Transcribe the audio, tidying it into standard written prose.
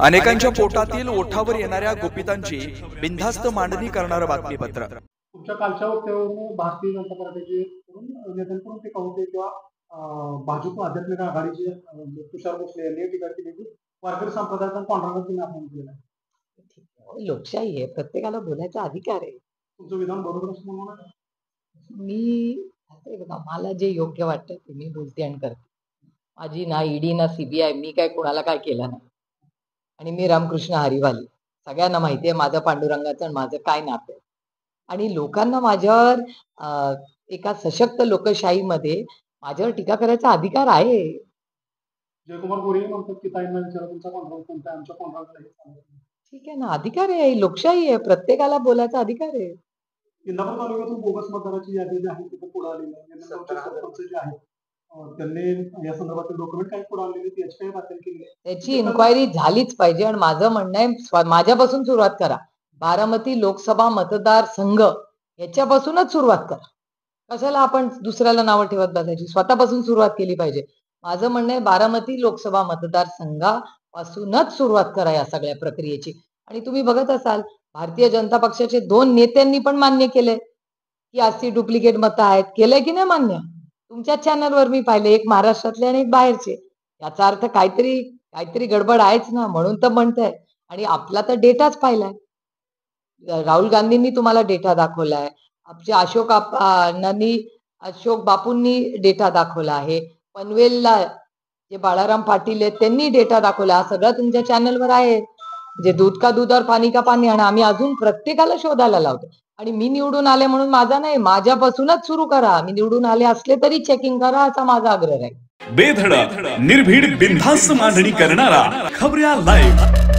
अनेकांच्या पोटातील ओठावर येणाऱ्या गुपितांची बिनधास्त मांडणी करणारं बातमीपत्र। तुमच्या कालच्या वक्तव्यावरून भारतीय जनता पार्टीचे नेत्यांकडून टीका होते किंवा भाजप आध्यात्मिक आघाडीचे तुषार भोसले यांनी टीका केली की वारकरी संप्रदायाचा पांढरंग तुम्ही अपमान केला आहे। लोकशाही आहे, प्रत्येकाला बोलायचा अधिकार आहे। तुमचं विधान बरोबर असं म्हणू नका। मी बघा, मला जे योग्य वाटतं ते मी बोलते आणि करते। माझी ना ईडी ना सीबीआय, मी काय कोणाला काय केलं नाही। आणि मी रामकृष्ण हरिवाली, सगळ्यांना माहिती आहे माझं पांडुरंगाचं आणि माझं काय नातं आहे। आणि लोकांना माझ्यावर एका सशक्त लोकशाहीमध्ये माझ्यावर टीका करायचा अधिकार आहे। जयकुमार गोरे म्हणतात की ताईंना विचारा तुमचा पांढरंग कोणता आहे, आमच्या पांढरंगाला हे सांगा। ठीक आहे ना, अधिकार आहे, लोकशाही आहे, प्रत्येकाला बोलायचा अधिकार आहे। इंदापूर तालुक्यातून बोगस मतदाराची यादी जी आहे तिथे पुढे आलेली आहे। सरपंच जे आहेत त्यांनी या संदर्भातील डॉक्युमेंट काही पुढे आलेली त्याची काही दाखल केली आहे। त्याची इन्क्वायरी झालीच पाहिजे आणि माझं म्हणणं आहे माझ्यापासून सुरुवात करा। बारामती लोकसभा मतदार संघ याच्यापासूनच सुरुवात करा। कशाला आपण दुसऱ्याला नावं ठेवत बसायची, स्वतःपासून सुरुवात केली पाहिजे। माझं म्हणणं आहे बारामती लोकसभा मतदार संघापासूनच सुरुवात करा या सगळ्या प्रक्रियेची। आणि तुम्ही बघत असाल भारतीय जनता पक्षाचे 2 नेत्यांनी पण मान्य केले की अशी डुप्लिकेट मतं आहेत। केलंय की नाही मान्य? तुमच्या चॅनलवर मी पाहिले, एक महाराष्ट्रातले आणि एक बाहेरचे। याचा अर्थ काहीतरी गडबड आहेच ना, म्हणून तर म्हणताय। आणि आपला तर डेटाच पाहिलाय, राहुल गांधींनी तुम्हाला डेटा दाखवलाय, आमचे अशोक बापूंनी डेटा दाखवला आहे, पनवेलला जे बाळाराम पाटील आहेत त्यांनी डेटा दाखवला। हा सगळं तुमच्या चॅनलवर आहे। जे दूध का दूध और पाणी का पाणी, आणि आम्ही अजून प्रत्येकाला शोधायला लावतो। आणि मी निवडून आले म्हणून माझा नाही, माझ्यापासूनच सुरू करा। मी निवडून आले असले तरी चेकिंग करा, असा माझा आग्रह आहे। बेधडक निर्भीड बिनधास्त मांडणी करणारा खबऱ्या लाईव्ह।